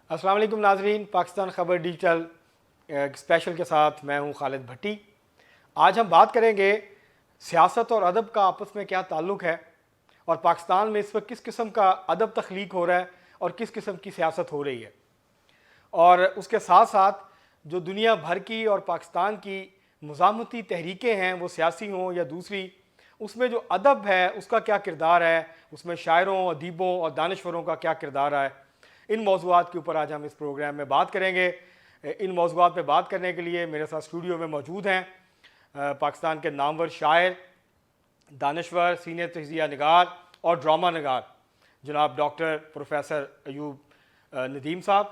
السلام علیکم ناظرین، پاکستان خبر ڈیجیٹل اسپیشل کے ساتھ میں ہوں خالد بھٹی۔ آج ہم بات کریں گے سیاست اور ادب کا آپس میں کیا تعلق ہے، اور پاکستان میں اس وقت کس قسم کا ادب تخلیق ہو رہا ہے اور کس قسم کی سیاست ہو رہی ہے، اور اس کے ساتھ ساتھ جو دنیا بھر کی اور پاکستان کی مزاحمتی تحریکیں ہیں، وہ سیاسی ہوں یا دوسری، اس میں جو ادب ہے اس کا کیا کردار ہے، اس میں شاعروں، ادیبوں اور دانشوروں کا کیا کردار ہے۔ ان موضوعات کے اوپر آج ہم اس پروگرام میں بات کریں گے۔ ان موضوعات پہ بات کرنے کے لیے میرے ساتھ اسٹوڈیو میں موجود ہیں پاکستان کے نامور شاعر، دانشور، سینئر تجزیہ نگار اور ڈرامہ نگار جناب ڈاکٹر پروفیسر ایوب ندیم صاحب،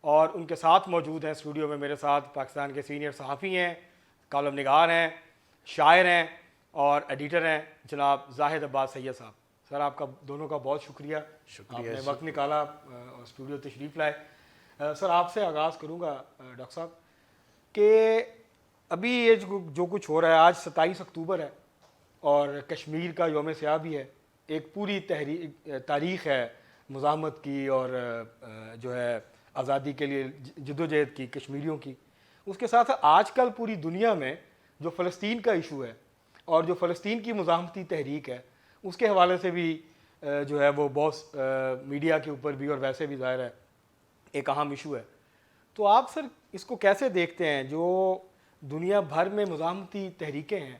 اور ان کے ساتھ موجود ہیں اسٹوڈیو میں میرے ساتھ پاکستان کے سینئر صحافی ہیں، کالم نگار ہیں، شاعر ہیں اور ایڈیٹر ہیں جناب زاہد عباس سید صاحب۔ سر، آپ کا دونوں کا بہت شکریہ، آپ نے وقت نکالا اور اسٹوڈیو تشریف لائے۔ سر، آپ سے آغاز کروں گا ڈاکٹر صاحب کہ ابھی یہ جو کچھ ہو رہا ہے، آج 27 اکتوبر ہے اور کشمیر کا یوم سیاہ بھی ہے، ایک پوری تاریخ ہے مزاحمت کی اور جو ہے آزادی کے لیے جدوجہد کی کشمیریوں کی۔ اس کے ساتھ آج کل پوری دنیا میں جو فلسطین کا ایشو ہے اور جو فلسطین کی مزاحمتی تحریک ہے، اس کے حوالے سے بھی جو ہے وہ بہت میڈیا کے اوپر بھی اور ویسے بھی ظاہر ہے ایک اہم ایشو ہے۔ تو آپ سر اس کو کیسے دیکھتے ہیں، جو دنیا بھر میں مزاحمتی تحریکیں ہیں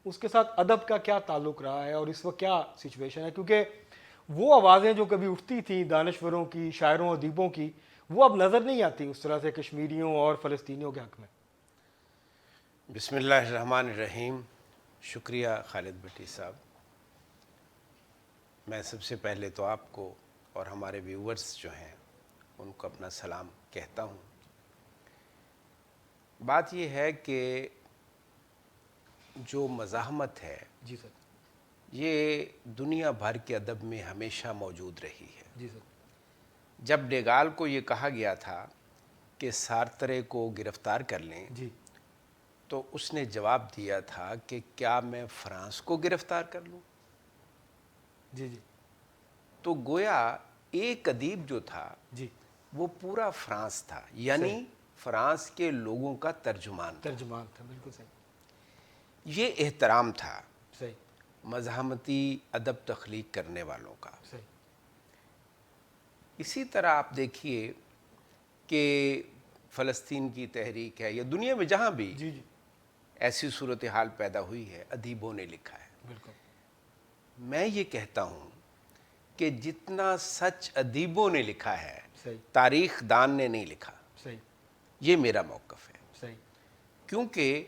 اس کے ساتھ ادب کا کیا تعلق رہا ہے اور اس وقت کیا سچویشن ہے؟ کیونکہ وہ آوازیں جو کبھی اٹھتی تھیں دانشوروں کی، شاعروں، ادیبوں کی، وہ اب نظر نہیں آتی اس طرح سے کشمیریوں اور فلسطینیوں کے حق میں۔ بسم اللہ الرحمن الرحیم۔ شکریہ خالد بھٹی صاحب۔ میں سب سے پہلے تو آپ کو اور ہمارے ویورز جو ہیں ان کو اپنا سلام کہتا ہوں۔ بات یہ ہے کہ جو مزاحمت ہے جی سر۔ یہ دنیا بھر کے ادب میں ہمیشہ موجود رہی ہے۔ جی سر۔ جب ڈیگال کو یہ کہا گیا تھا کہ سارترے کو گرفتار کر لیں، جی تو اس نے جواب دیا تھا کہ کیا میں فرانس کو گرفتار کر لوں؟ جی جی تو گویا ایک ادیب جو تھا جی وہ پورا فرانس تھا، یعنی فرانس کے لوگوں کا ترجمان تھا۔ ترجمان تھا، بالکل صحیح۔ یہ احترام تھا صحیح مزاحمتی ادب تخلیق کرنے والوں کا۔ صحیح۔ اسی طرح آپ دیکھیے کہ فلسطین کی تحریک ہے یا دنیا میں جہاں بھی جی جی ایسی صورتحال پیدا ہوئی ہے، ادیبوں نے لکھا ہے۔ بالکل میں یہ کہتا ہوں کہ جتنا سچ ادیبوں نے لکھا ہے، صحیح تاریخ دان نے نہیں لکھا۔ صحیح یہ میرا موقف ہے، صحیح کیونکہ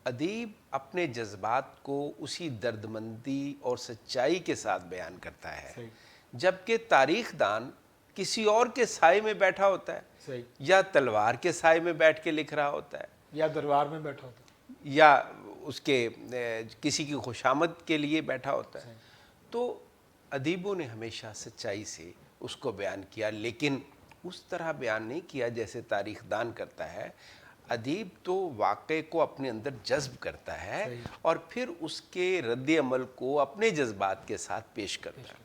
ادیب اپنے جذبات کو اسی دردمندی اور سچائی کے ساتھ بیان کرتا ہے، صحیح جبکہ تاریخ دان کسی اور کے سائے میں بیٹھا ہوتا ہے، صحیح، یا تلوار کے سائے میں بیٹھ کے لکھ رہا ہوتا ہے، یا دربار میں بیٹھا ہوتا۔ یا اس کے کسی کی خوشامد کے لیے بیٹھا ہوتا ہے۔ صحیح۔ تو ادیبوں نے ہمیشہ سچائی سے اس کو بیان کیا، لیکن اس طرح بیان نہیں کیا جیسے تاریخ دان کرتا ہے۔ ادیب تو واقعے کو اپنے اندر جذب کرتا ہے اور پھر اس کے رد عمل کو اپنے جذبات کے ساتھ پیش کرتا ہے۔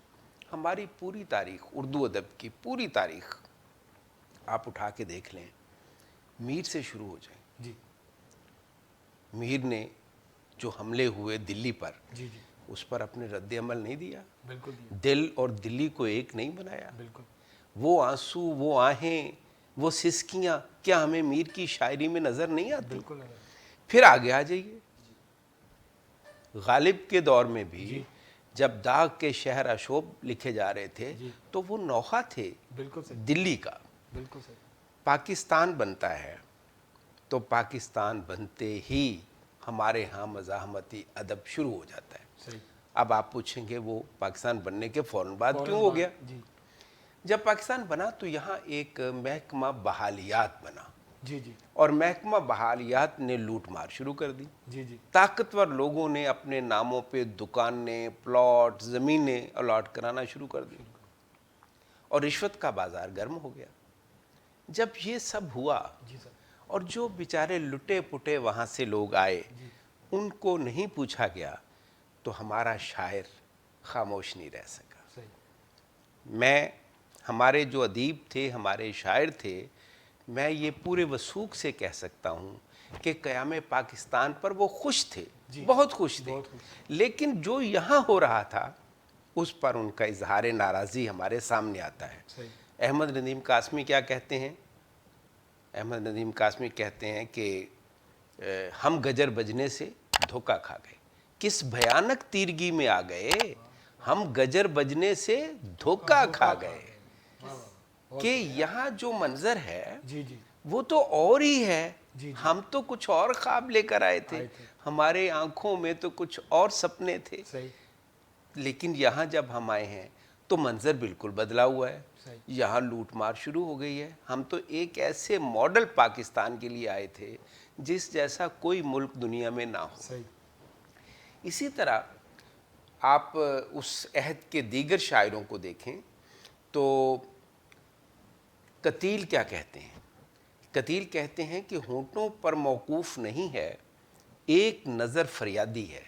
ہماری پوری تاریخ، اردو ادب کی پوری تاریخ آپ اٹھا کے دیکھ لیں، میر سے شروع ہو جائیں۔ جی میر نے جو حملے ہوئے دلی پر، جی جی اس پر اپنے رد عمل نہیں دیا، بالکل دیا، دل اور دلی کو ایک نہیں بنایا۔ بالکل وہ آنسو، وہ آہیں، وہ سسکیاں کیا ہمیں میر کی شاعری میں نظر نہیں آتی؟ بالکل۔ پھر آگے آ جائیے، غالب کے دور میں بھی جب داغ کے شہر اشوب لکھے جا رہے تھے تو وہ نوحہ تھے بالکل صحیح، دلی کا۔ بالکل صحیح۔ پاکستان بنتا ہے تو پاکستان بنتے ہی ہمارے ہاں مزاحمتی ادب شروع ہو جاتا ہے۔ صحیح۔ اب آپ پوچھیں گے وہ پاکستان بننے کے فوراً بعد کیوں ہو گیا؟ جی جب پاکستان بنا تو یہاں ایک محکمہ بحالیات بنا، جی جی اور محکمہ بحالیات نے لوٹ مار شروع کر دی۔ جی جی طاقتور لوگوں نے اپنے ناموں پہ دکانیں، پلاٹ، زمینیں الاٹ کرانا شروع کر دی اور رشوت کا بازار گرم ہو گیا۔ جب یہ سب ہوا جی سر، اور جو بیچارے لٹے پٹے وہاں سے لوگ آئے ان کو نہیں پوچھا گیا تو ہمارا شاعر خاموش نہیں رہ سکا۔ صحیح، میں ہمارے جو ادیب تھے، ہمارے شاعر تھے، میں یہ پورے وثوق سے کہہ سکتا ہوں کہ قیام پاکستان پر وہ خوش تھے، بہت خوش تھے، لیکن جو یہاں ہو رہا تھا اس پر ان کا اظہار ناراضی ہمارے سامنے آتا ہے۔ احمد ندیم قاسمی کیا کہتے ہیں؟ احمد ندیم قاسمی کہتے ہیں کہ ہم گجر بجنے سے دھوکہ کھا گئے، کس بھیانک تیرگی میں آ گئے، ہم گجر بجنے سے دھوکہ کھا گئے، کہ یہاں جو منظر ہے وہ تو اور ہی ہے، ہم تو کچھ اور خواب لے کر آئے تھے، ہمارے آنکھوں میں تو کچھ اور سپنے تھے، لیکن یہاں جب ہم آئے ہیں تو منظر بالکل بدلا ہوا ہے، یہاں لوٹ مار شروع ہو گئی ہے۔ ہم تو ایک ایسے ماڈل پاکستان کے لیے آئے تھے جس جیسا کوئی ملک دنیا میں نہ ہو۔ اسی طرح آپ اس عہد کے دیگر شاعروں کو دیکھیں تو قتیل کیا کہتے ہیں؟ قتیل کہتے ہیں کہ ہونٹوں پر موقوف نہیں ہے، ایک نظر فریادی ہے،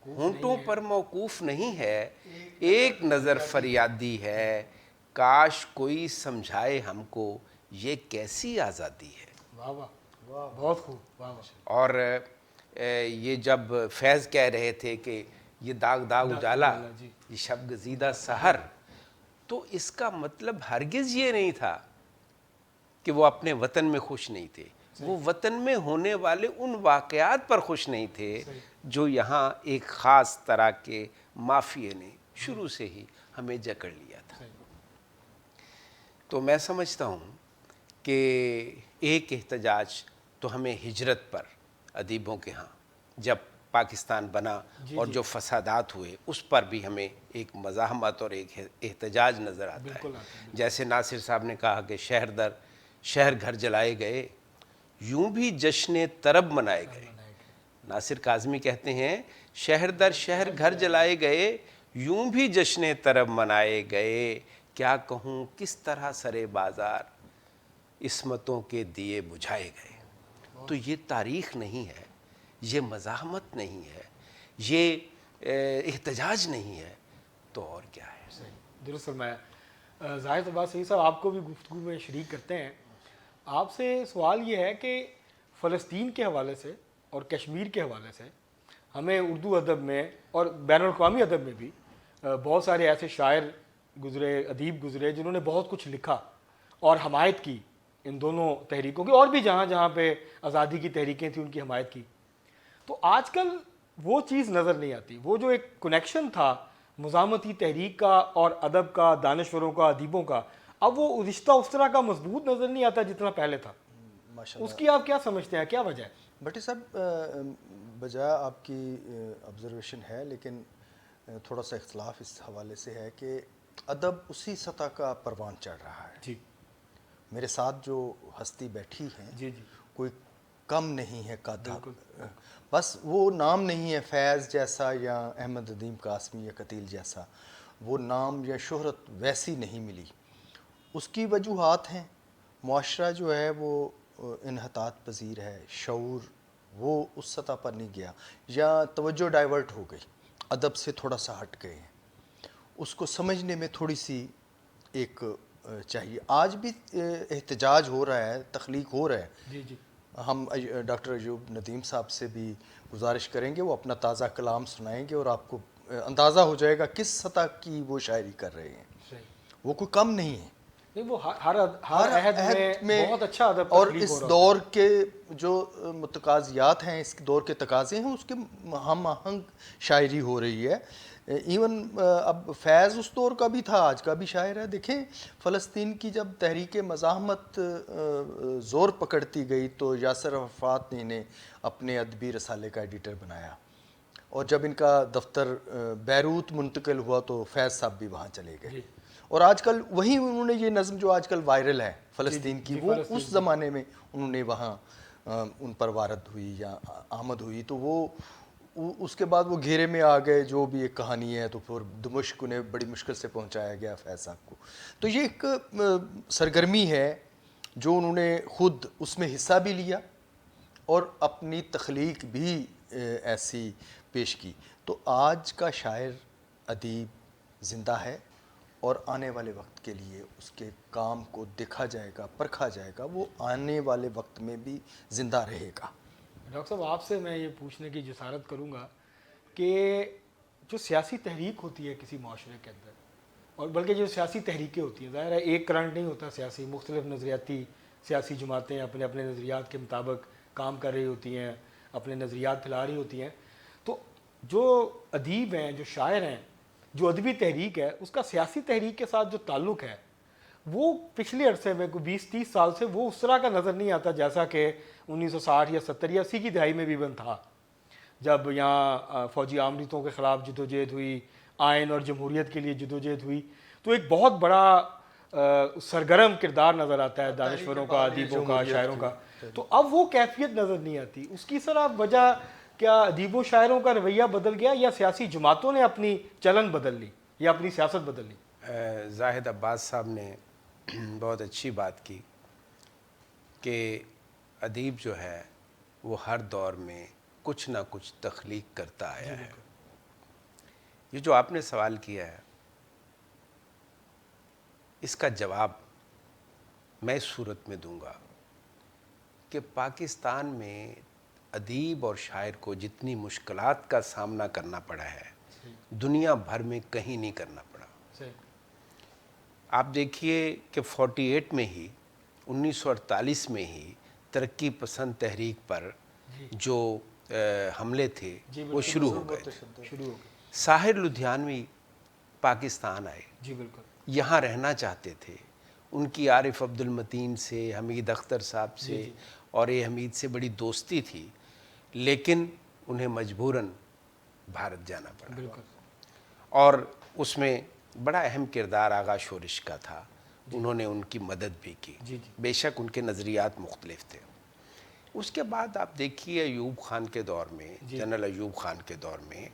ہونٹوں پر موقوف نہیں ہے، ایک نظر فریادی ہے، کاش کوئی سمجھائے ہم کو یہ کیسی آزادی ہے۔ واہ واہ، بہت خوب، واہ واہ۔ اور یہ جب فیض کہہ رہے تھے کہ یہ داغ داغ اجالا، یہ شب گزیدہ سحر، تو اس کا مطلب ہرگز یہ نہیں تھا کہ وہ اپنے وطن میں خوش نہیں تھے، وہ وطن میں ہونے والے ان واقعات پر خوش نہیں تھے جو یہاں ایک خاص طرح کے مافیے نے شروع سے ہی ہمیں جکڑ لیا تھا۔ تو میں سمجھتا ہوں کہ ایک احتجاج تو ہمیں ہجرت پر ادیبوں کے ہاں جب پاکستان بنا اور جو فسادات ہوئے اس پر بھی ہمیں ایک مزاحمت اور ایک احتجاج نظر آتا ہے۔ جیسے ناصر صاحب نے کہا کہ شہر در شہر گھر جلائے گئے، یوں بھی جشن طرب منائے گئے۔ ناصر کاظمی کہتے ہیں شہر در شہر گھر جلائے گئے، یوں بھی جشن طرب منائے گئے، کیا کہوں کس طرح سرے بازار عصمتوں کے دیے بجھائے گئے۔ تو یہ تاریخ نہیں ہے، یہ مزاحمت نہیں ہے، یہ احتجاج نہیں ہے، تو اور کیا ہے؟ درست فرمایا۔ ظاہر سی بات، صحیح صاحب آپ کو بھی گفتگو میں شریک کرتے ہیں۔ آپ سے سوال یہ ہے کہ فلسطین کے حوالے سے اور کشمیر کے حوالے سے ہمیں اردو ادب میں اور بین الاقوامی ادب میں بھی بہت سارے ایسے شاعر گزرے، ادیب گزرے، جنہوں نے بہت کچھ لکھا اور حمایت کی ان دونوں تحریکوں کی، اور بھی جہاں جہاں پہ آزادی کی تحریکیں تھیں ان کی حمایت کی۔ تو آج کل وہ چیز نظر نہیں آتی، وہ جو ایک کنیکشن تھا مزاحمتی تحریک کا اور ادب کا، دانشوروں کا، ادیبوں کا، اب وہ رشتہ اس طرح کا مضبوط نظر نہیں آتا جتنا پہلے تھا۔ اس کی آپ کیا سمجھتے ہیں، کیا وجہ ہے؟ بھٹی صاحب، بجائے آپ کی آبزرویشن ہے، لیکن تھوڑا سا اختلاف اس حوالے سے ہے کہ ادب اسی سطح کا پروان چڑھ رہا ہے۔ جی، میرے ساتھ جو ہستی بیٹھی ہیں، جی، کوئی کم نہیں ہے قد، بس وہ نام نہیں ہے فیض جیسا یا احمد ندیم قاسمی یا قتیل جیسا، وہ نام یا شہرت ویسی نہیں ملی۔ اس کی وجوہات ہیں، معاشرہ جو ہے وہ انحطاط پذیر ہے، شعور وہ اس سطح پر نہیں گیا، یا توجہ ڈائیورٹ ہو گئی، ادب سے تھوڑا سا ہٹ گئے ہیں، اس کو سمجھنے میں تھوڑی سی ایک چاہیے۔ آج بھی احتجاج ہو رہا ہے، تخلیق ہو رہا ہے۔ جی جی، ہم ڈاکٹر ایوب ندیم صاحب سے بھی گزارش کریں گے، وہ اپنا تازہ کلام سنائیں گے اور آپ کو اندازہ ہو جائے گا کس سطح کی وہ شاعری کر رہے ہیں۔ وہ کوئی کم نہیں ہے، وہ ہر عہد میں بہت اچھا ادب اور تخلیق اس ہو رہا دور کے جو متقاضیات ہیں، اس دور کے تقاضے ہیں، اس کے ہم آہنگ شاعری ہو رہی ہے۔ ایون اب فیض اس دور کا بھی تھا، آج کا بھی شاعر ہے۔ دیکھیں فلسطین کی جب تحریک مزاحمت زور پکڑتی گئی تو یاسر عرفات نے انہیں اپنے ادبی رسالے کا ایڈیٹر بنایا، اور جب ان کا دفتر بیروت منتقل ہوا تو فیض صاحب بھی وہاں چلے گئے، اور آج کل وہی انہوں نے یہ نظم جو آج کل وائرل ہے فلسطین کی، وہ اس زمانے میں انہوں نے وہاں ان پر وارد ہوئی یا آمد ہوئی، تو وہ اس کے بعد وہ گھیرے میں آ گئے، جو بھی ایک کہانی ہے، تو پھر دمشق انہیں بڑی مشکل سے پہنچایا گیا فیض صاحب کو۔ تو یہ ایک سرگرمی ہے جو انہوں نے خود اس میں حصہ بھی لیا اور اپنی تخلیق بھی ایسی پیش کی۔ تو آج کا شاعر ادیب زندہ ہے، اور آنے والے وقت کے لیے اس کے کام کو دیکھا جائے گا، پرکھا جائے گا، وہ آنے والے وقت میں بھی زندہ رہے گا۔ ڈاکٹر صاحب آپ سے میں یہ پوچھنے کی جسارت کروں گا کہ جو سیاسی تحریک ہوتی ہے کسی معاشرے کے اندر، اور بلکہ جو سیاسی تحریکیں ہوتی ہیں، ظاہر ہے ایک کرنٹ نہیں ہوتا سیاسی، مختلف نظریاتی سیاسی جماعتیں اپنے اپنے نظریات کے مطابق کام کر رہی ہوتی ہیں، اپنے نظریات پھیلا رہی ہوتی ہیں، تو جو ادیب ہیں، جو شاعر ہیں، جو ادبی تحریک ہے، اس کا سیاسی تحریک کے ساتھ جو تعلق ہے وہ پچھلے عرصے میں کوئی 20-30 سال سے وہ اس طرح کا نظر نہیں آتا جیسا کہ 1960 یا 70 یا 80 کی دہائی میں بھی بن تھا، جب یہاں فوجی آمریتوں کے خلاف جدوجہد ہوئی، آئین اور جمہوریت کے لیے جدوجہد ہوئی، تو ایک بہت بڑا سرگرم کردار نظر آتا ہے دانشوروں کا، ادیبوں کا، شاعروں کا، تو اب وہ کیفیت نظر نہیں آتی۔ اس کی سر آپ وجہ کیا ادیب و شاعروں کا رویہ بدل گیا یا سیاسی جماعتوں نے اپنی چلن بدل لی یا اپنی سیاست بدل لی؟ زاہد عباس صاحب نے بہت اچھی بات کی کہ ادیب جو ہے وہ ہر دور میں کچھ نہ کچھ تخلیق کرتا آیا ہے۔ یہ جو آپ نے سوال کیا ہے اس کا جواب میں اس صورت میں دوں گا کہ پاکستان میں ادیب اور شاعر کو جتنی مشکلات کا سامنا کرنا پڑا ہے دنیا بھر میں کہیں نہیں کرنا پڑا۔ آپ دیکھیے کہ 48 میں ہی 1948 میں ہی ترقی پسند تحریک پر جو حملے تھے وہ شروع ہو گئے۔ ساحر لدھیانوی پاکستان آئے، جی بالکل، یہاں رہنا چاہتے تھے، ان کی عارف عبد المتین سے، حمید اختر صاحب سے اور اے حمید سے بڑی دوستی تھی، لیکن انہیں مجبوراً بھارت جانا پڑا۔ بالکل، اور اس میں بڑا اہم کردار آغا شورش کا تھا، انہوں نے ان کی مدد بھی کی، بے شک ان کے نظریات مختلف تھے۔ اس کے بعد آپ دیکھیے ایوب خان کے دور میں، جنرل ایوب خان کے دور میں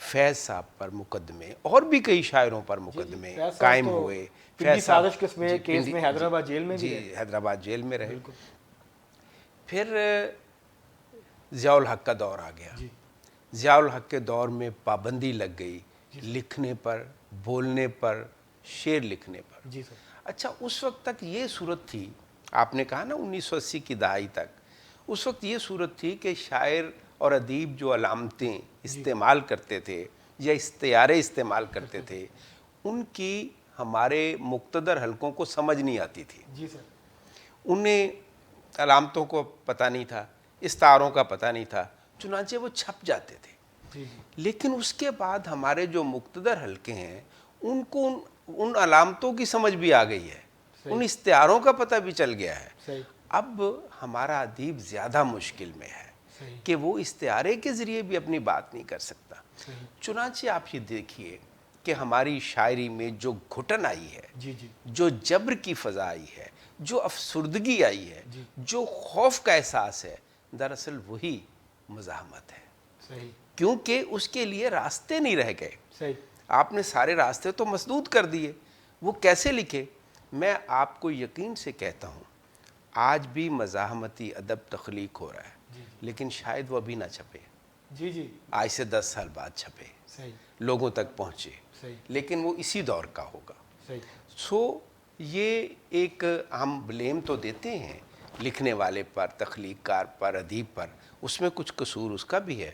فیض صاحب پر مقدمے اور بھی کئی شاعروں پر مقدمے قائم ہوئے۔ فیض سازش کیس میں حیدرآباد جیل میں بھی جی حیدرآباد جیل میں رہے۔ پھر ضیاء الحق کا دور آ گیا، ضیاء الحق کے دور میں پابندی لگ گئی لکھنے پر، بولنے پر، شعر لکھنے پر۔ جی سر، اچھا اس وقت تک یہ صورت تھی، آپ نے کہا نا 1980 کی دہائی تک، اس وقت یہ صورت تھی کہ شاعر اور ادیب جو علامتیں استعمال کرتے تھے یا استعارے استعمال کرتے تھے ان کی ہمارے مقتدر حلقوں کو سمجھ نہیں آتی تھی۔ جی سر، انہیں علامتوں کو پتہ نہیں تھا، استعاروں کا پتہ نہیں تھا، چنانچہ وہ چھپ جاتے تھے۔ لیکن اس کے بعد ہمارے جو مقتدر حلقے ہیں ان کو ان علامتوں کی سمجھ بھی آ گئی ہے، ان استعاروں کا پتہ بھی چل گیا ہے۔ اب ہمارا ادیب زیادہ مشکل میں ہے کہ وہ استعارے کے ذریعے بھی اپنی بات نہیں کر سکتا۔ چنانچہ آپ یہ دیکھیے کہ ہماری شاعری میں جو گھٹن آئی ہے، جو جبر کی فضا آئی ہے، جو افسردگی آئی ہے، جو خوف کا احساس ہے، دراصل وہی مزاحمت ہے، کیونکہ اس کے لیے راستے نہیں رہ گئے۔ آپ نے سارے راستے تو مسدود کر دیے، وہ کیسے لکھے؟ میں آپ کو یقین سے کہتا ہوں آج بھی مزاحمتی ادب تخلیق ہو رہا ہے، لیکن شاید وہ ابھی نہ چھپے، آج سے 10 سال بعد چھپے، لوگوں تک پہنچے، لیکن وہ اسی دور کا ہوگا۔ سو یہ ایک ہم بلیم تو دیتے ہیں لکھنے والے پر، تخلیق کار پر، ادیب پر، اس میں کچھ قصور اس کا بھی ہے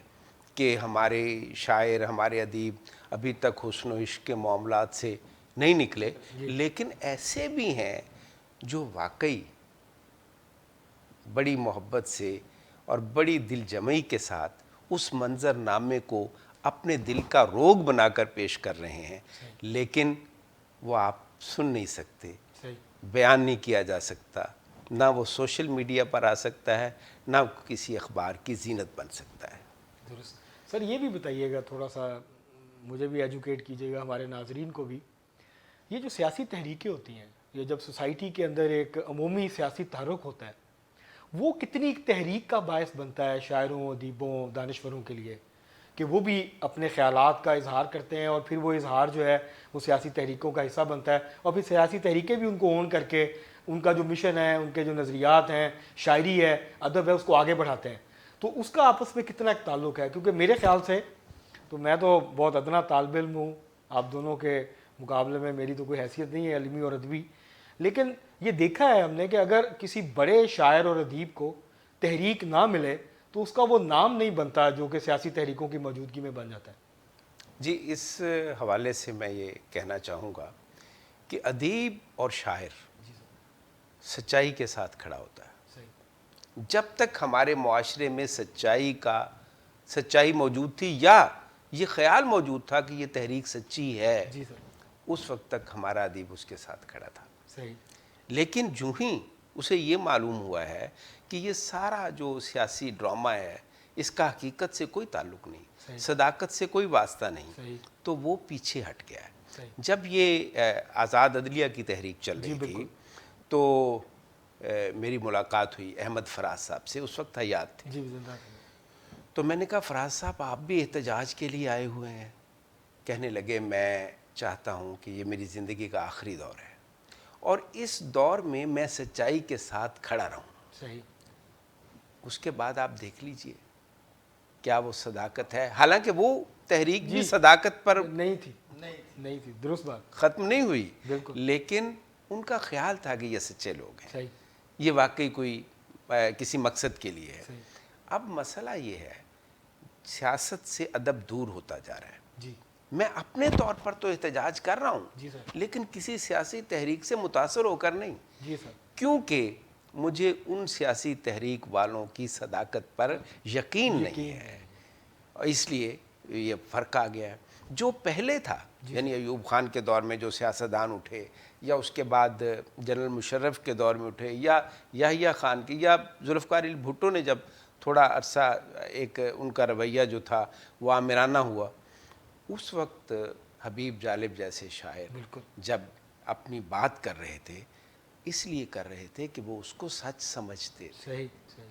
کہ ہمارے شاعر، ہمارے ادیب ابھی تک حسن و عشق کے معاملات سے نہیں نکلے، لیکن ایسے بھی ہیں جو واقعی بڑی محبت سے اور بڑی دل جمعی کے ساتھ اس منظر نامے کو اپنے دل کا روگ بنا کر پیش کر رہے ہیں، لیکن وہ آپ سن نہیں سکتے، بیان نہیں کیا جا سکتا، نہ وہ سوشل میڈیا پر آ سکتا ہے، نہ کسی اخبار کی زینت بن سکتا ہے۔ درست سر، یہ بھی بتائیے گا، تھوڑا سا مجھے بھی ایجوکیٹ کیجیے گا، ہمارے ناظرین کو بھی، یہ جو سیاسی تحریکیں ہوتی ہیں، یہ جب سوسائٹی کے اندر ایک عمومی سیاسی تحرک ہوتا ہے، وہ کتنی تحریک کا باعث بنتا ہے شاعروں، ادیبوں، دانشوروں کے لیے کہ وہ بھی اپنے خیالات کا اظہار کرتے ہیں، اور پھر وہ اظہار جو ہے وہ سیاسی تحریکوں کا حصہ بنتا ہے، اور پھر سیاسی تحریکیں بھی ان کو اون کر کے ان کا جو مشن ہے، ان کے جو نظریات ہیں، شاعری ہے، ادب ہے، اس کو آگے بڑھاتے ہیں۔ تو اس کا آپس میں کتنا ایک تعلق ہے؟ کیونکہ میرے خیال سے تو میں تو بہت ادنا طالب علم ہوں آپ دونوں کے مقابلے میں میری تو کوئی حیثیت نہیں ہے علمی اور ادبی، لیکن یہ دیکھا ہے ہم نے کہ اگر کسی بڑے شاعر اور ادیب کو تحریک نہ ملے تو اس کا وہ نام نہیں بنتا جو کہ سیاسی تحریکوں کی موجودگی میں بن جاتا ہے۔ جی، اس حوالے سے میں یہ کہنا چاہوں گا کہ ادیب اور شاعر سچائی کے ساتھ کھڑا ہوتا ہے۔ صحیح، جب تک ہمارے معاشرے میں سچائی موجود تھی یا یہ خیال موجود تھا کہ یہ تحریک سچی ہے، جی سر، اس وقت تک ہمارا ادیب اس کے ساتھ کھڑا تھا۔ صحیح، لیکن جو ہی اسے یہ معلوم ہوا ہے کہ یہ سارا جو سیاسی ڈرامہ ہے اس کا حقیقت سے کوئی تعلق نہیں، صحیح، صداقت سے کوئی واسطہ نہیں، صحیح، تو وہ پیچھے ہٹ گیا ہے۔ صحیح، جب یہ آزاد عدلیہ کی تحریک چل جی رہی بالکل، تھی تو میری ملاقات ہوئی احمد فراز صاحب سے، اس وقت حیات تھے۔ جی زندہ رہیں۔ تو میں نے کہا فراز صاحب آپ بھی احتجاج کے لیے آئے ہوئے ہیں؟ کہنے لگے میں چاہتا ہوں کہ یہ میری زندگی کا آخری دور ہے اور اس دور میں میں سچائی کے ساتھ کھڑا رہوں۔ صحیح، اس کے بعد آپ دیکھ لیجئے کیا وہ صداقت ہے، حالانکہ وہ تحریک بھی صداقت پر نہیں تھی، درست بات، ختم نہیں ہوئی، بالکل، لیکن ان کا خیال تھا کہ یہ سچے لوگ ہیں، صحیح، یہ واقعی کوئی کسی مقصد کے لیے ہے۔ صحیح، اب مسئلہ یہ ہے سیاست سے ادب دور ہوتا جا رہا ہے۔ جی، میں اپنے طور پر تو احتجاج کر رہا ہوں، جی سر، لیکن کسی سیاسی تحریک سے متاثر ہو کر نہیں، جی سر، کیونکہ مجھے ان سیاسی تحریک والوں کی صداقت پر یقین نہیں ہے، اور اس لیے یہ فرق آ گیا ہے۔ جو پہلے تھا یعنی ایوب خان کے دور میں جو سیاستدان اٹھے یا اس کے بعد جنرل مشرف کے دور میں اٹھے یا یحییٰ خان کی یا ذوالفقار علی بھٹو نے جب تھوڑا عرصہ ایک ان کا رویہ جو تھا وہ آمرانہ ہوا، اس وقت حبیب جالب جیسے شاعر بالکل، جب اپنی بات کر رہے تھے اس لیے کر رہے تھے کہ وہ اس کو سچ سمجھتے تھے۔ صحیح، صحیح،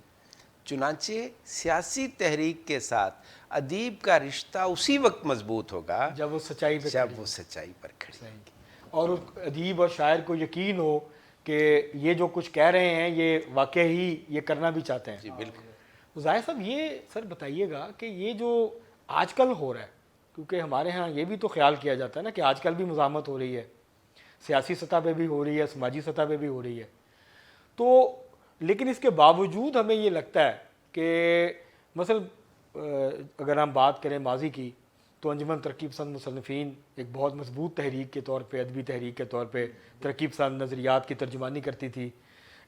چنانچہ سیاسی تحریک کے ساتھ ادیب کا رشتہ اسی وقت مضبوط ہوگا جب وہ سچائی پہ جب وہ سچائی پر کھڑی۔ صحیح، اور اس ادیب اور شاعر کو یقین ہو کہ یہ جو کچھ کہہ رہے ہیں یہ واقعی ہی یہ کرنا بھی چاہتے ہیں۔ جی بالکل۔ تو ظاہر صاحب یہ سر بتائیے گا کہ یہ جو آج کل ہو رہا ہے، کیونکہ ہمارے ہاں یہ بھی تو خیال کیا جاتا ہے نا کہ آج کل بھی مزاحمت ہو رہی ہے، سیاسی سطح پہ بھی ہو رہی ہے، سماجی سطح پہ بھی ہو رہی ہے، تو لیکن اس کے باوجود ہمیں یہ لگتا ہے کہ مثلا اگر ہم بات کریں ماضی کی تو انجمن ترقی پسند مصنفین ایک بہت مضبوط تحریک کے طور پہ، ادبی تحریک کے طور پہ ترقی پسند نظریات کی ترجمانی کرتی تھی،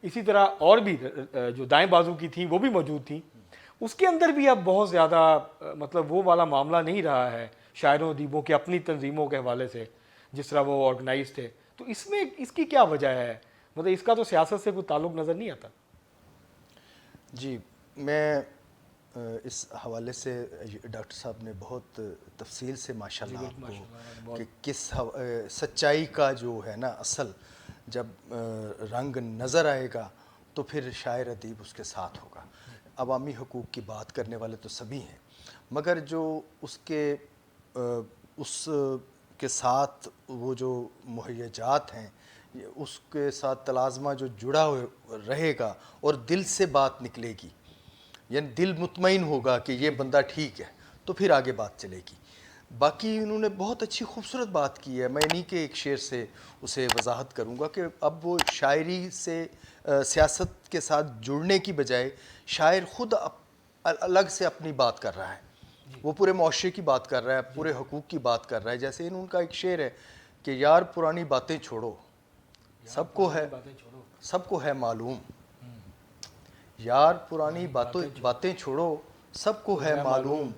اسی طرح اور بھی جو دائیں بازو کی تھیں وہ بھی موجود تھیں، اس کے اندر بھی اب بہت زیادہ مطلب وہ والا معاملہ نہیں رہا ہے شاعروں ادیبوں کے اپنی تنظیموں کے حوالے سے جس طرح وہ آرگنائز تھے، تو اس میں اس کی کیا وجہ ہے؟ مطلب اس کا تو سیاست سے کوئی تعلق نظر نہیں آتا۔ جی، میں اس حوالے سے ڈاکٹر صاحب نے بہت تفصیل سے ماشاءاللہ آپ کو کہ کس سچائی کا جو ہے نا اصل جب رنگ نظر آئے گا تو پھر شاعر ادیب اس کے ساتھ ہوگا۔ عوامی حقوق کی بات کرنے والے تو سبھی ہیں، مگر جو اس کے ساتھ وہ جو مہیجات ہیں اس کے ساتھ تلازمہ جو جڑا رہے گا اور دل سے بات نکلے گی، یعنی دل مطمئن ہوگا کہ یہ بندہ ٹھیک ہے، تو پھر آگے بات چلے گی۔ باقی انہوں نے بہت اچھی خوبصورت بات کی ہے، میں انہی کے ایک شعر سے اسے وضاحت کروں گا کہ اب وہ شاعری سے سیاست کے ساتھ جڑنے کی بجائے شاعر خود الگ سے اپنی بات کر رہا ہے، وہ پورے معاشرے کی بات کر رہا ہے، پورے حقوق کی بات کر رہا ہے۔ جیسے ان کا ایک شعر ہے کہ یار پرانی باتیں چھوڑو سب کو ہے معلوم، یار پرانی باتیں چھوڑو سب کو ہے معلوم،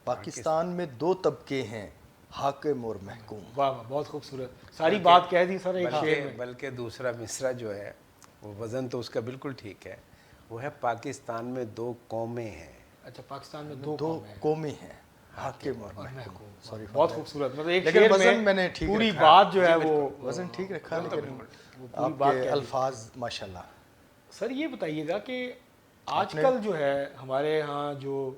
پاکستان میں دو طبقے ہیں، حاکم اور محکوم۔ واہ واہ، بہت خوبصورت، ساری بات کہہ دی سر ایک شعر میں۔ بلکہ دوسرا مصرع جو ہے وہ وزن تو اس کا بالکل ٹھیک ہے، وہ ہے پاکستان میں دو قومیں ہیں۔ اچھا، پاکستان میں دو قومیں ہیں، حاکم اور محکوم۔ سوری، بہت خوبصورت، مطلب ایک لیکن شعر وزن میں نے ٹھیک پوری رکھا، بات جو ہے وہ وزن ٹھیک رکھا، لیکن پوری آپ بات کے کہہ دی۔ الفاظ ماشاءاللہ۔ سر یہ بتائیے گا کہ آج کل جو ہے ہمارے ہاں جو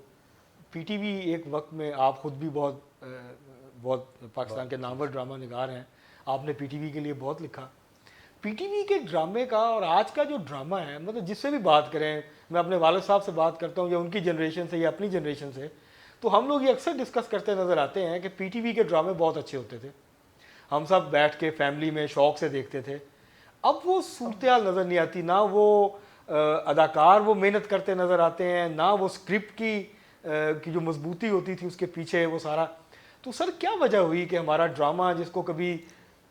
پی ٹی وی ایک وقت میں آپ خود بھی بہت پاکستان کے نامور ڈرامہ نگار ہیں، آپ نے پی ٹی وی کے لیے بہت لکھا، پی ٹی وی کے ڈرامے کا اور آج کا جو ڈرامہ ہے، مطلب جس سے بھی بات کریں، میں اپنے والد صاحب سے بات کرتا ہوں یا ان کی جنریشن سے یا اپنی جنریشن سے، تو ہم لوگ یہ اکثر ڈسکس کرتے نظر آتے ہیں کہ پی ٹی وی کے ڈرامے بہت اچھے ہوتے تھے، ہم سب بیٹھ کے فیملی میں شوق سے دیکھتے تھے. اب وہ صورتحال نظر نہیں آتی, نہ وہ اداکار وہ محنت کرتے نظر آتے ہیں, نہ وہ اسکرپٹ کی جو مضبوطی ہوتی تھی اس کے پیچھے وہ سارا. تو سر کیا وجہ ہوئی کہ ہمارا ڈرامہ, جس کو کبھی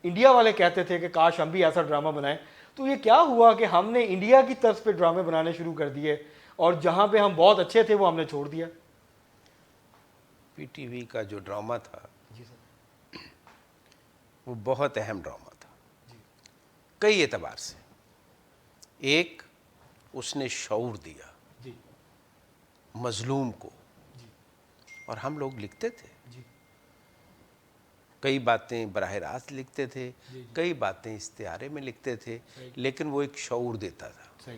انڈیا والے کہتے تھے کہ کاش ہم بھی ایسا ڈرامہ بنائیں, تو یہ کیا ہوا کہ ہم نے انڈیا کی طرز پہ ڈرامے بنانے شروع کر دیے اور جہاں پہ ہم بہت اچھے تھے وہ ہم نے چھوڑ دیا؟ پی ٹی وی کا جو ڈرامہ تھا جی سر. وہ بہت اہم ڈرامہ تھا کئی اعتبار سے. ایک, اس نے شعور دیا جی مظلوم کو, جی اور ہم لوگ لکھتے تھے, جی کئی باتیں براہ راست لکھتے تھے, جی. کئی باتیں استعارے میں لکھتے تھے, صحیح. لیکن وہ ایک شعور دیتا تھا. صحیح.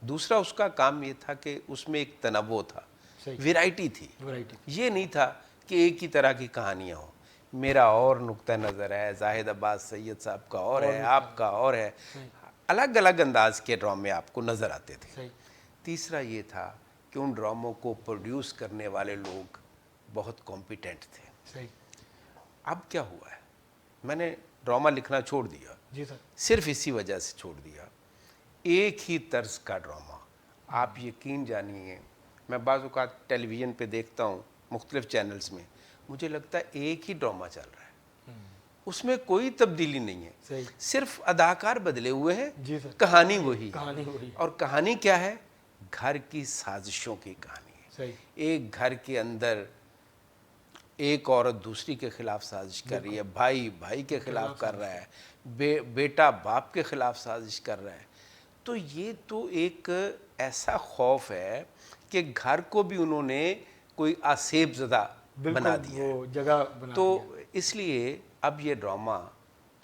دوسرا اس کا کام یہ تھا کہ اس میں ایک تنوع تھا, صحیح. ویرائٹی تھی. ورائٹی. یہ نہیں تھا کہ ایک ہی طرح کی کہانیاں ہوں. میرا اور نقطہ نظر ہے, زاہد عباس سید صاحب کا اور ہے, آپ کا اور ہے, الگ الگ انداز کے ڈرامے آپ کو نظر آتے تھے. صحیح. تیسرا یہ تھا کہ ان ڈراموں کو پروڈیوس کرنے والے لوگ بہت کمپیٹنٹ تھے. صحیح. اب کیا ہوا ہے, میں نے ڈرامہ لکھنا چھوڑ دیا, جی سر. صرف اسی وجہ سے چھوڑ دیا. ایک ہی طرز کا ڈرامہ, آپ یقین جانیے, میں بعض اوقات ٹیلی ویژن پہ دیکھتا ہوں مختلف چینلز میں, مجھے لگتا ہے ایک ہی ڈرامہ چل رہا ہے, اس میں کوئی تبدیلی نہیں ہے. صحیح. صرف اداکار بدلے ہوئے ہیں, جی سر. کہانی وہی ہے. کہانی وہی. اور کہانی کیا ہے؟ گھر کی سازشوں کی کہانی ہے. صحیح. ایک گھر کے اندر ایک عورت دوسری کے خلاف سازش کر رہی ہے, بھائی بھائی کے خلاف کر رہا ہے, بیٹا باپ کے خلاف سازش کر رہا ہے. تو یہ تو ایک ایسا خوف ہے کہ گھر کو بھی انہوں نے کوئی آسیب زدہ بنا دیا ہے. وہ جگہ بنا تو اس لیے اب یہ ڈرامہ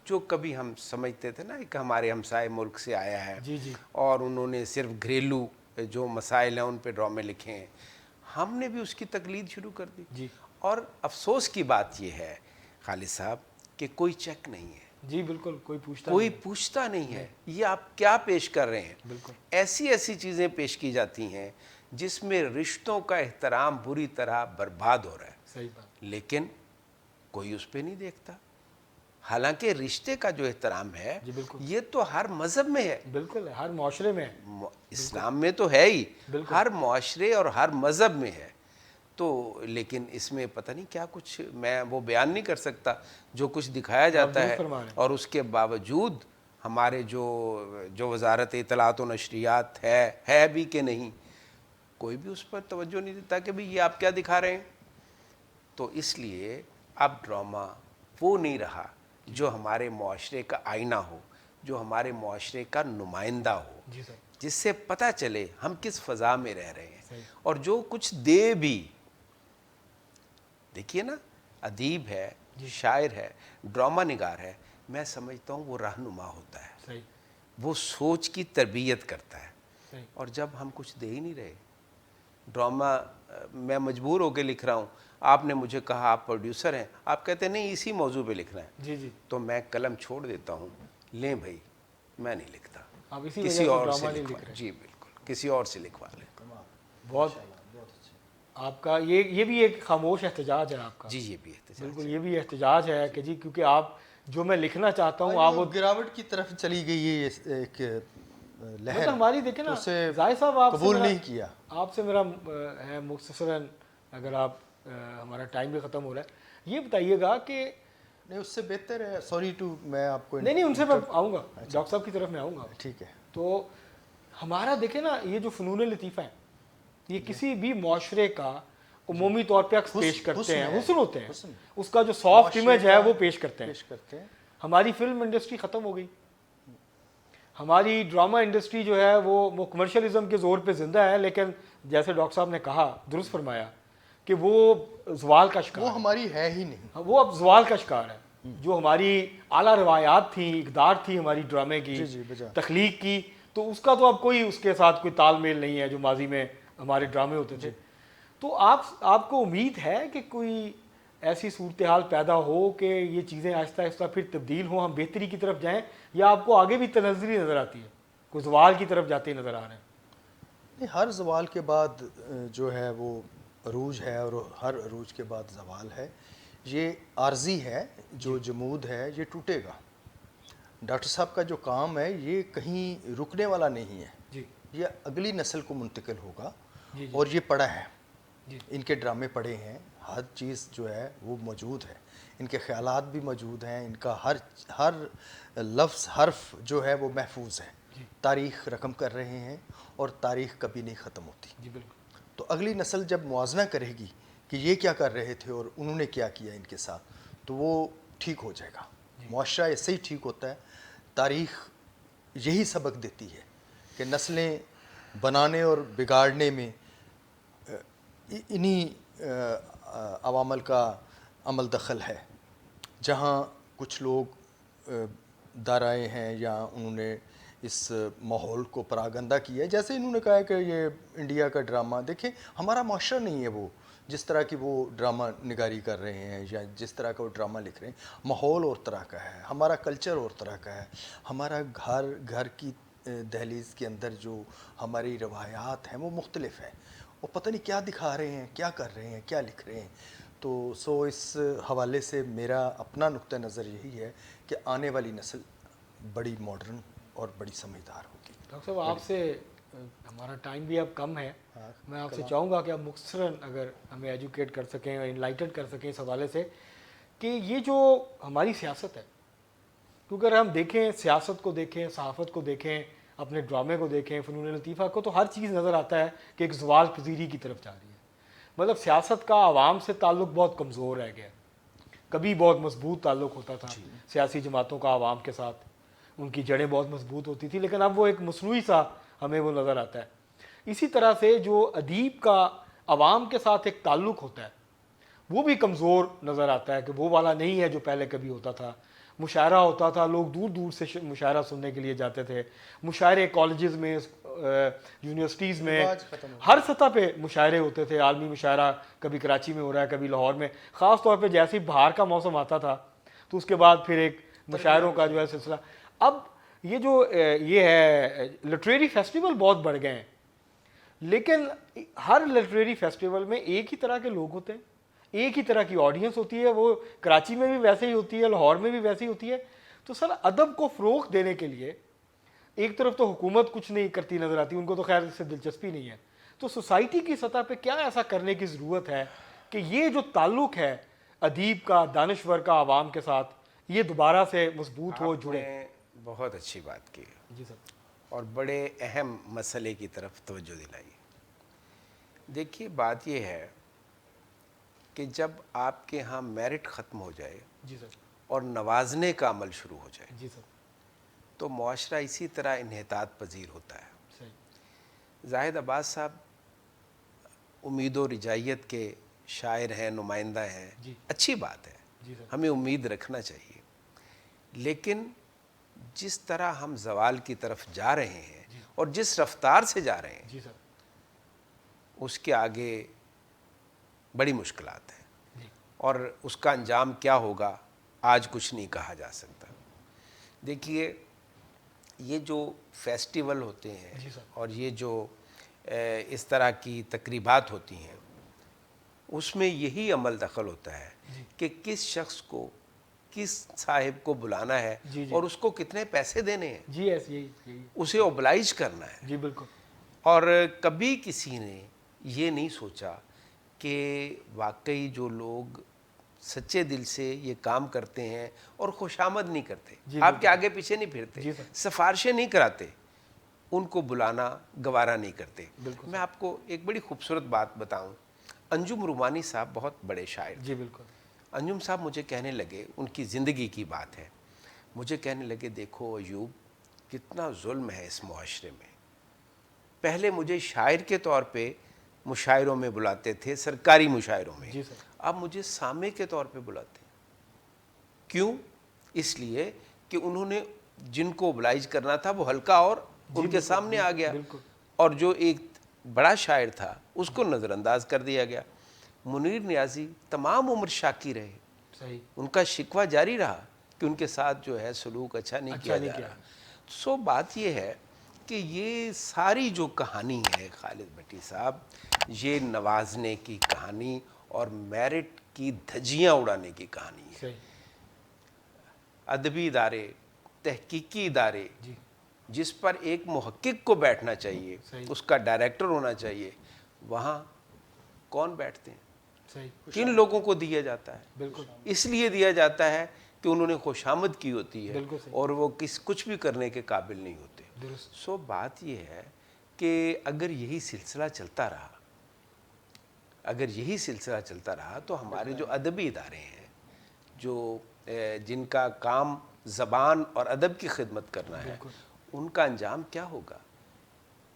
جو کبھی ہم سمجھتے تھے نا کہ ہمارے ہمسائے ملک سے آیا ہے, جی جی اور انہوں نے صرف گھریلو جو مسائل ہیں ان پہ ڈرامے لکھے ہیں, ہم نے بھی اس کی تقلید شروع کر دی. جی اور افسوس کی بات یہ ہے خالد صاحب کہ کوئی چیک نہیں ہے, جی بالکل, کوئی پوچھتا کوئی نہیں. پوچھتا نہیں ہے یہ آپ کیا پیش کر رہے ہیں. بالکل. ایسی ایسی چیزیں پیش کی جاتی ہیں جس میں رشتوں کا احترام بری طرح برباد ہو رہا ہے, صحیح بات. لیکن کوئی اس پہ نہیں دیکھتا. حالانکہ رشتے کا جو احترام ہے جی بالکل. یہ تو ہر مذہب میں ہے, بالکل ہر معاشرے میں ہے. اسلام میں تو ہے ہی, بالکل. ہر معاشرے اور ہر مذہب میں ہے. تو لیکن اس میں پتہ نہیں کیا کچھ, میں وہ بیان نہیں کر سکتا جو کچھ دکھایا جاتا ہے, اور اس کے باوجود ہمارے جو وزارت اطلاعات و نشریات ہے بھی کہ نہیں, کوئی بھی اس پر توجہ نہیں دیتا کہ بھئی یہ آپ کیا دکھا رہے ہیں. تو اس لیے اب ڈرامہ وہ نہیں رہا جو ہمارے معاشرے کا آئینہ ہو, جو ہمارے معاشرے کا نمائندہ ہو, جی سر. جس سے پتہ چلے ہم کس فضا میں رہ رہے ہیں. صحیح. اور جو کچھ دے بھی, دیکھیے نا, ادیب ہے, شاعر ہے, ڈرامہ نگار ہے, میں سمجھتا ہوں وہ رہنما ہوتا ہے, صحیح. وہ سوچ کی تربیت کرتا ہے. صحیح. اور جب ہم کچھ دے ہی نہیں رہے, ڈرامہ میں مجبور ہو کے لکھ رہا ہوں, آپ نے مجھے کہا آپ پروڈیوسر ہیں, آپ کہتے ہیں نہیں اسی موضوع پہ لکھنا ہے, جی جی. تو میں قلم چھوڑ دیتا ہوں, لیں بھائی میں نہیں لکھتا, آپ اسی کسی وجہ سے اور سے ڈرامہ نہیں لکھوا. لکھ رہے. جی بالکل, کسی اور سے لکھوا لیں. بہت آپ کا یہ بھی ایک خاموش احتجاج ہے آپ کا. جی یہ بھی احتجاج. بالکل یہ بھی احتجاج ہے کہ جی, کیونکہ آپ جو میں لکھنا چاہتا ہوں آپ وہ گراوٹ کی طرف چلی گئی ہے, ایک لہر ہماری دیکھیں نا اسے ظاہر صاحب, آپ قبول سے نہیں کیا. آپ سے میرا ہے مختصراً, اگر آپ ہمارا ٹائم بھی ختم ہو رہا ہے, یہ بتائیے گا کہ نہیں اس سے بہتر ہے, سوری ٹو, میں آپ کو نہیں ان سے میں آؤں گا, ڈاکٹر صاحب کی طرف میں آؤں گا. ٹھیک ہے. تو ہمارا دیکھیں نا یہ جو فنون لطیفہ ہیں, یہ کسی بھی معاشرے کا عمومی طور پہ عکس پیش کرتے ہیں, حسن ہوتے ہیں, اس کا جو سافٹ امیج ہے وہ پیش کرتے ہیں. ہماری فلم انڈسٹری ختم ہو گئی, ہماری ڈرامہ انڈسٹری جو ہے وہ کمرشلزم کے زور پہ زندہ ہے, لیکن جیسے ڈاکٹر صاحب نے کہا, درست فرمایا کہ وہ زوال کا شکار, وہ ہماری ہے ہی نہیں, وہ اب زوال کا شکار ہے. جو ہماری اعلیٰ روایات تھیں, اقدار تھی ہماری ڈرامے کی, تخلیق کی, تو اس کا تو اب کوئی اس کے ساتھ کوئی تال میل نہیں ہے جو ماضی میں ہمارے ڈرامے ہوتے تھے. تو آپ کو امید ہے کہ کوئی ایسی صورتحال پیدا ہو کہ یہ چیزیں آہستہ آہستہ پھر تبدیل ہوں, ہم بہتری کی طرف جائیں, یا آپ کو آگے بھی تنزلی نظر آتی ہے, کوئی زوال کی طرف جاتے نظر آ رہے ہیں؟ ہر زوال کے بعد جو ہے وہ عروج ہے, اور ہر عروج کے بعد زوال ہے. یہ عارضی ہے، جو جمود ہے یہ ٹوٹے گا. ڈاکٹر صاحب کا جو کام ہے یہ کہیں رکنے والا نہیں ہے، جی یہ اگلی نسل کو منتقل ہوگا. جی اور یہ پڑھا ہے، جی ان کے ڈرامے پڑھے ہیں، ہر چیز جو ہے وہ موجود ہے، ان کے خیالات بھی موجود ہیں، ان کا ہر لفظ حرف جو ہے وہ محفوظ ہے. تاریخ رقم کر رہے ہیں اور تاریخ کبھی نہیں ختم ہوتی. جی بالکل. تو اگلی نسل جب موازنہ کرے گی کہ یہ کیا کر رہے تھے اور انہوں نے کیا کیا ان کے ساتھ، تو وہ ٹھیک ہو جائے گا. معاشرہ ایسے ہی ٹھیک ہوتا ہے. تاریخ یہی سبق دیتی ہے کہ نسلیں بنانے اور بگاڑنے میں انہی عوامل کا عمل دخل ہے. جہاں کچھ لوگ دارائے ہیں یا انہوں نے اس ماحول کو پراگندہ کیا ہے، جیسے انہوں نے کہا ہے کہ یہ انڈیا کا ڈرامہ، دیکھیں ہمارا معاشرہ نہیں ہے وہ جس طرح کی وہ ڈرامہ نگاری کر رہے ہیں یا جس طرح کا وہ ڈرامہ لکھ رہے ہیں. ماحول اور طرح کا ہے، ہمارا کلچر اور طرح کا ہے. ہمارا گھر کی دہلیز کے اندر جو ہماری روایات ہیں وہ مختلف ہیں. وہ پتہ نہیں کیا دکھا رہے ہیں، کیا کر رہے ہیں، کیا لکھ رہے ہیں. تو اس حوالے سے میرا اپنا نقطہ نظر یہی ہے کہ آنے والی نسل بڑی ماڈرن اور بڑی سمجھدار ہوگی. ڈاکٹر صاحب آپ سے ہمارا ٹائم بھی اب کم ہے، میں آپ سے چاہوں گا کہ آپ مختصراً اگر ہمیں ایجوکیٹ کر سکیں اور انلائٹن کر سکیں اس حوالے سے کہ یہ جو ہماری سیاست ہے، کیونکہ اگر ہم دیکھیں سیاست کو دیکھیں، صحافت کو دیکھیں، اپنے ڈرامے کو دیکھیں، فنون لطیفہ کو، تو ہر چیز نظر آتا ہے کہ ایک زوال پذیری کی طرف جا رہی ہے. مطلب سیاست کا عوام سے تعلق بہت کمزور رہ گیا. کبھی بہت مضبوط تعلق ہوتا تھا سیاسی جماعتوں کا عوام کے ساتھ، ان کی جڑیں بہت مضبوط ہوتی تھی، لیکن اب وہ ایک مصنوعی سا ہمیں وہ نظر آتا ہے. اسی طرح سے جو ادیب کا عوام کے ساتھ ایک تعلق ہوتا ہے وہ بھی کمزور نظر آتا ہے، کہ وہ والا نہیں ہے جو پہلے کبھی ہوتا تھا. مشاعرہ ہوتا تھا، لوگ دور دور سے مشاعرہ سننے کے لیے جاتے تھے. مشاعرے کالجز میں، یونیورسٹیز میں، ہر سطح پہ مشاعرے ہوتے تھے. عالمی مشاعرہ کبھی کراچی میں ہو رہا ہے، کبھی لاہور میں. خاص طور پہ جیسے ہی بہار کا موسم آتا تھا تو اس کے بعد پھر ایک مشاعروں کا جو ہے سلسلہ. اب یہ جو یہ ہے لٹریری فیسٹیول بہت بڑھ گئے ہیں، لیکن ہر لٹریری فیسٹیول میں ایک ہی طرح کے لوگ ہوتے ہیں، ایک ہی طرح کی آڈینس ہوتی ہے. وہ کراچی میں بھی ویسے ہی ہوتی ہے، لاہور میں بھی ویسے ہی ہوتی ہے. تو سر ادب کو فروغ دینے کے لیے ایک طرف تو حکومت کچھ نہیں کرتی نظر آتی، ان کو تو خیر اس سے دلچسپی نہیں ہے. تو سوسائٹی کی سطح پہ کیا ایسا کرنے کی ضرورت ہے کہ یہ جو تعلق ہے ادیب کا، دانشور کا عوام کے ساتھ، یہ دوبارہ سے مضبوط ہو، جڑے؟ آپ نے بہت اچھی بات کی جی سر. اور بڑے اہم مسئلے کی طرف توجہ دلائی. دیکھیے بات یہ ہے کہ جب آپ کے ہاں میرٹ ختم ہو جائے جی سر. اور نوازنے کا عمل شروع ہو جائے جی سر. تو معاشرہ اسی طرح انحطاط پذیر ہوتا ہے. صحیح. زاہد عباس صاحب امید و رجائیت کے شاعر ہیں، نمائندہ ہیں. جی. اچھی بات ہے، جی سر. ہمیں امید رکھنا چاہیے. لیکن جس طرح ہم زوال کی طرف جا رہے ہیں اور جس رفتار سے جا رہے ہیں، جی سر. اس کے آگے بڑی مشکلات ہیں. جی. اور اس کا انجام کیا ہوگا آج کچھ نہیں کہا جا سکتا. دیکھیے یہ جو فیسٹیول ہوتے ہیں جی سر. اور یہ جو اس طرح کی تقریبات ہوتی ہیں، اس میں یہی عمل دخل ہوتا ہے کہ کس شخص کو، کس صاحب کو بلانا ہے اور اس کو کتنے پیسے دینے ہیں. جی ایسے یہی اسے اوبلائج کرنا ہے. جی بالکل. اور کبھی کسی نے یہ نہیں سوچا کہ واقعی جو لوگ سچے دل سے یہ کام کرتے ہیں اور خوشامد نہیں کرتے، آپ کے آگے پیچھے نہیں پھرتے، سفارشیں نہیں کراتے، ان کو بلانا گوارا نہیں کرتے. میں آپ کو ایک بڑی خوبصورت بات بتاؤں. انجم رومانی صاحب بہت بڑے شاعر. جی بالکل. انجم صاحب مجھے کہنے لگے، ان کی زندگی کی بات ہے، مجھے کہنے لگے دیکھو ایوب کتنا ظلم ہے اس معاشرے میں. پہلے مجھے شاعر کے طور پہ مشاعروں میں بلاتے تھے، سرکاری مشاعروں میں. جی سر. اب مجھے سامع کے طور پہ بلاتے ہیں. کیوں؟ اس لیے کہ انہوں نے جن کو اوبلائج کرنا تھا وہ ہلکا اور ان کے سامنے آ گیا، اور جو ایک بڑا شاعر تھا اس کو نظر انداز کر دیا گیا. منیر نیازی تمام عمر شاکی رہے. صحیح. ان کا شکوہ جاری رہا کہ ان کے ساتھ جو ہے سلوک اچھا نہیں کیا جا رہا. سو بات یہ ہے کہ یہ ساری جو کہانی ہے خالد بھٹی صاحب، یہ نوازنے کی کہانی اور میرٹ کی دھجیاں اڑانے کی کہانی ہے. صحیح. ادبی ادارے، تحقیقی ادارے جی. جس پر ایک محقق کو بیٹھنا چاہیے، صحیح. اس کا ڈائریکٹر ہونا چاہیے، وہاں کون بیٹھتے ہیں؟ صحیح. کن لوگوں کو دیا جاتا ہے؟ بالکل. اس لیے دیا جاتا ہے کہ انہوں نے خوشامد کی ہوتی ہے بالکل صحیح. اور وہ کچھ بھی کرنے کے قابل نہیں ہوتے. درست. سو بات یہ ہے کہ اگر یہی سلسلہ چلتا رہا، تو ہمارے جو ادبی ادارے ہیں، جو جن کا کام زبان اور ادب کی خدمت کرنا ہے، ان کا انجام کیا ہوگا؟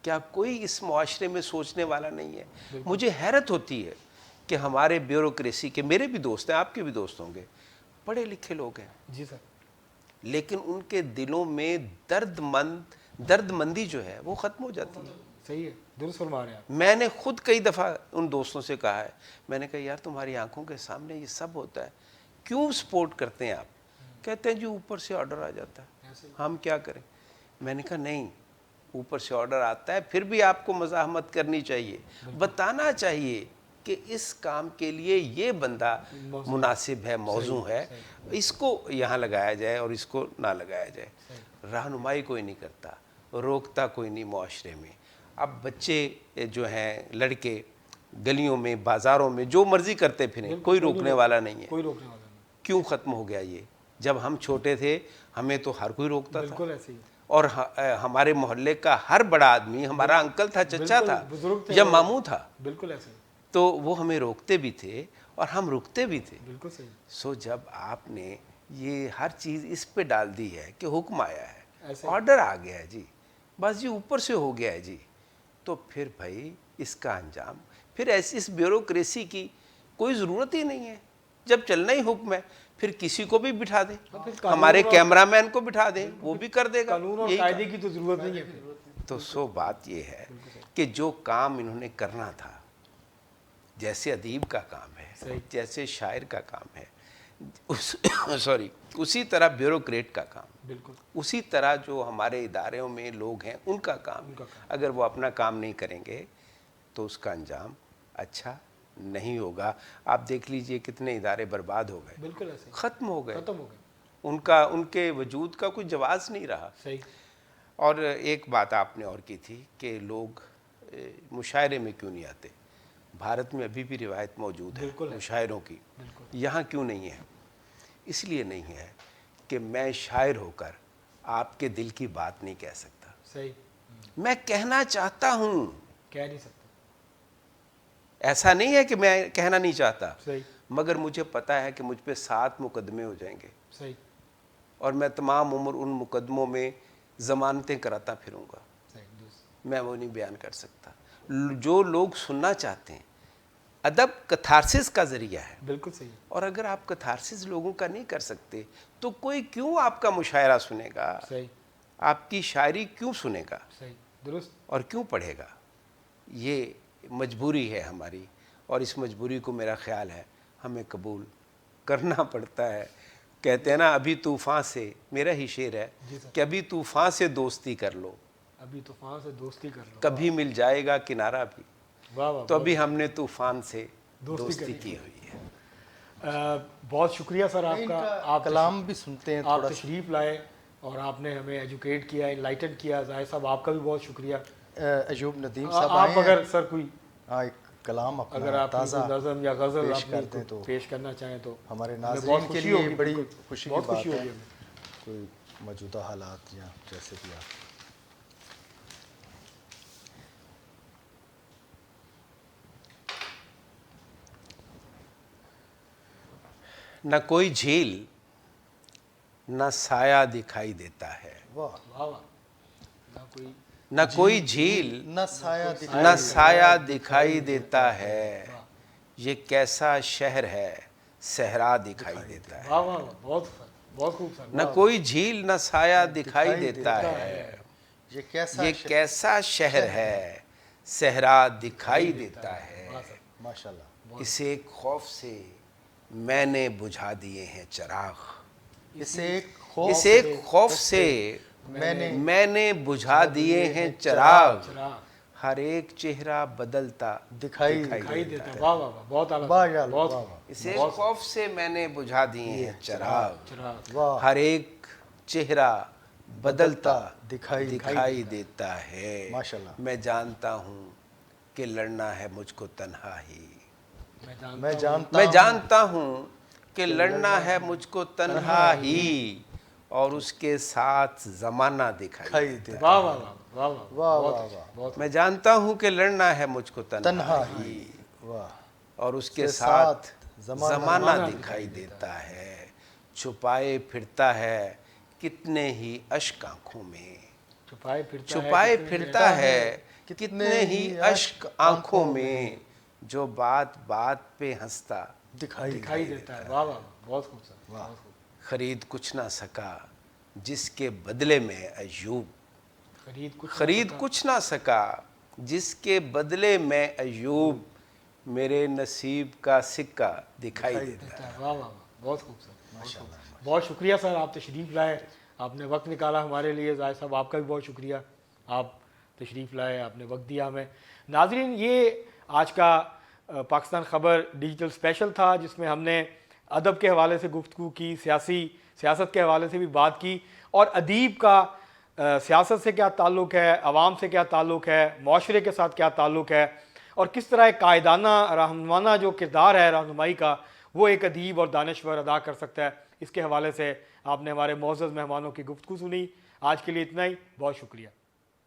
کیا کوئی اس معاشرے میں سوچنے والا نہیں ہے؟ مجھے حیرت ہوتی ہے کہ ہمارے بیوروکریسی کے، میرے بھی دوست ہیں، آپ کے بھی دوست ہوں گے، پڑھے لکھے لوگ ہیں، جی سر. لیکن ان کے دلوں میں درد مندی جو ہے وہ ختم ہو جاتی ہے. صحیح ہے. درست فرما رہے ہیں آپ. میں نے خود کئی دفعہ ان دوستوں سے کہا ہے، میں نے کہا یار تمہاری آنکھوں کے سامنے یہ سب ہوتا ہے، کیوں سپورٹ کرتے ہیں آپ؟ کہتے ہیں جی اوپر سے آرڈر آ جاتا ہے، ہم کیا کریں؟ میں نے کہا نہیں، اوپر سے آرڈر آتا ہے پھر بھی آپ کو مزاحمت کرنی چاہیے، بتانا چاہیے کہ اس کام کے لیے یہ بندہ مناسب ہے، موزوں ہے، اس کو یہاں لگایا جائے اور اس کو نہ لگایا جائے. رہنمائی کوئی نہیں کرتا، روکتا کوئی نہیں معاشرے میں. اب بچے جو ہیں، لڑکے گلیوں میں، بازاروں میں جو مرضی کرتے پھریں، کوئی روکنے والا نہیں ہے. کوئی روکنے والا نہیں. کیوں ختم ہو گیا یہ؟ جب ہم چھوٹے تھے ہمیں تو ہر کوئی روکتا تھا، بالکل ایسے ہی. اور ہمارے محلے کا ہر بڑا آدمی ہمارا انکل تھا، چچا تھا یا ماموں تھا، بالکل ایسے ہی. تو وہ ہمیں روکتے بھی تھے اور ہم رکتے بھی تھے. بالکل صحیح. سو جب آپ نے یہ ہر چیز اس پہ ڈال دی ہے کہ حکم آیا ہے، ایسے آرڈر آ گیا ہے جی، بس جی اوپر سے ہو گیا ہے جی، تو پھر بھائی اس کا انجام، پھر ایسی اس بیوروکریسی کی کوئی ضرورت ہی نہیں ہے. جب چلنا ہی حکم ہے پھر کسی کو بھی بٹھا دیں، ہمارے کیمرہ مین کو بٹھا دیں، وہ بھی کر دے گا. قانون اور قاعدے کی تو ضرورت نہیں ہے. تو سو بات یہ ہے کہ جو کام انہوں نے کرنا تھا، جیسے ادیب کا کام ہے، جیسے شاعر کا کام ہے، اسی طرح بیوروکریٹ کا کام، بالکل اسی طرح جو ہمارے اداروں میں لوگ ہیں ان کا کام، اگر وہ اپنا کام نہیں کریں گے تو اس کا انجام اچھا نہیں ہوگا. آپ دیکھ لیجئے کتنے ادارے برباد ہو گئے، بالکل ایسے ختم ہو گئے، ختم ہو گئے. ان کے وجود کا کوئی جواز نہیں رہا. صحیح. اور ایک بات آپ نے اور کی تھی کہ لوگ مشاعرے میں کیوں نہیں آتے. بھارت میں ابھی بھی روایت موجود ہے مشاعروں کی، یہاں کیوں نہیں ہے؟ اس لیے نہیں ہے کہ میں شاعر ہو کر آپ کے دل کی بات نہیں کہہ سکتا. صحیح. میں کہنا چاہتا ہوں، کہہ نہیں سکتا. ایسا نہیں ہے کہ میں کہنا نہیں چاہتا، صحیح. مگر مجھے پتا ہے کہ مجھ پہ 7 مقدمے ہو جائیں گے، صحیح. اور میں تمام عمر ان مقدموں میں ضمانتیں کراتا پھروں گا. صحیح. میں وہ نہیں بیان کر سکتا. جو لوگ سننا چاہتے ہیں، ادب کتھارسس کا ذریعہ ہے، بالکل صحیح. اور اگر آپ کتھارسس لوگوں کا نہیں کر سکتے تو کوئی کیوں آپ کا مشاعرہ سنے گا؟ صحیح. آپ کی شاعری کیوں سنے گا؟ صحیح. درست. اور کیوں پڑھے گا؟ یہ مجبوری ہے ہماری، اور اس مجبوری کو میرا خیال ہے ہمیں قبول کرنا پڑتا ہے. کہتے ہیں نا ابھی طوفان سے، میرا ہی شعر ہے کہ ابھی طوفان سے دوستی کر لو، ابھی طوفان سے دوستی کر لو، کبھی مل جائے گا کنارہ بھی. واہ واہ. تو ابھی ہم نے طوفان سے دوستی کی ہوئی ہے. بہت شکریہ سر آپ کا. آپ کلام بھی سنتے ہیں، آپ تشریف لائے اور آپ نے ہمیں ایجوکیٹ کیا، انلائٹن کیا. ظاہر صاحب آپ کا بھی بہت شکریہ. ایوب ندیم صاحب آپ اگر سر کوئی ایک کلام اگر اپنا آپ تازہ نظم یا غزل پیش آپ کرتے ہیں تو پیش کرنا چاہیں تو ہمارے بہت ناظرین کے خوشی لیے ہوگی. بڑی خوشی کی بہت بات خوشی ہے. ہوگی ہمیں. کوئی موجودہ حالات یا جیسے بھی آپ نہ کوئی جھیل نہ سایہ دکھائی دیتا ہے، واہ واہ واہ. نہ کوئی جھیل نہ سایہ دکھائی دیتا ہے، یہ کیسا شہر ہے صحرا دکھائی دیتا ہے. واہ واہ. بہت بہت خوب سر. نہ کوئی جھیل نہ سایہ دکھائی دیتا ہے، یہ کیسا شہر ہے صحرا دکھائی دیتا ہے. ماشاءاللہ. اس ایک خوف سے میں نے بجھا دیے ہیں چراغ، اس ایک خوف سے میں نے بجھا دیے ہیں چراغ. ہر ایک چہرہ بدلتا دکھائی دیتا ہے. واہ واہ واہ، بہت اعلیٰ، ماشاء اللہ، بہت واہ واہ. اسے خوف سے میں نے بجھا دیے ہیں چراغ، چراغ. واہ. ہر ایک چہرہ بدلتا دکھائی دیتا ہے. ماشاءاللہ. میں جانتا ہوں کہ لڑنا ہے مجھ کو تنہا ہی. میں جانتا ہوں کہ لڑنا ہے مجھ کو تنہا ہی، اور اس کے ساتھ زمانہ دکھائی دیتا ہے. واہ واہ واہ واہ واہ واہ، واہ واہ. بہت. میں جانتا ہوں کہ لڑنا ہے مجھ کو تنہا ہی، واہ. اور اس کے ساتھ زمانہ دکھائی دیتا ہے. چھپائے پھرتا ہے کتنے ہی اشک آنکھوں میں، چھپائے پھرتا ہے کتنے ہی اشک آنکھوں میں، جو بات بات پہ ہنستا دکھائی دیتا ہے. واہ واہ، بہت خوبصورت، بہت خوبصورت. خرید کچھ نہ سکا جس کے بدلے میں ایوب، خرید کچھ نہ سکا جس کے بدلے میں ایوب، میرے نصیب کا سکہ دکھائی دیتا ہے. واہ واہ واہ، بہت خوبصورت. بہت شکریہ سر، آپ تشریف لائے، آپ نے وقت نکالا ہمارے لیے. ظاہر صاحب آپ کا بھی بہت شکریہ، آپ تشریف لائے، آپ نے وقت دیا ہمیں. ناظرین، یہ آج کا پاکستان خبر ڈیجیٹل اسپیشل تھا، جس میں ہم نے ادب کے حوالے سے گفتگو کی، سیاست کے حوالے سے بھی بات کی، اور ادیب کا سیاست سے کیا تعلق ہے، عوام سے کیا تعلق ہے، معاشرے کے ساتھ کیا تعلق ہے، اور کس طرح ایک قائدانہ رہنمانہ جو کردار ہے رہنمائی کا، وہ ایک ادیب اور دانشور ادا کر سکتا ہے. اس کے حوالے سے آپ نے ہمارے معزز مہمانوں کی گفتگو سنی. آج کے لیے اتنا ہی، بہت شکریہ.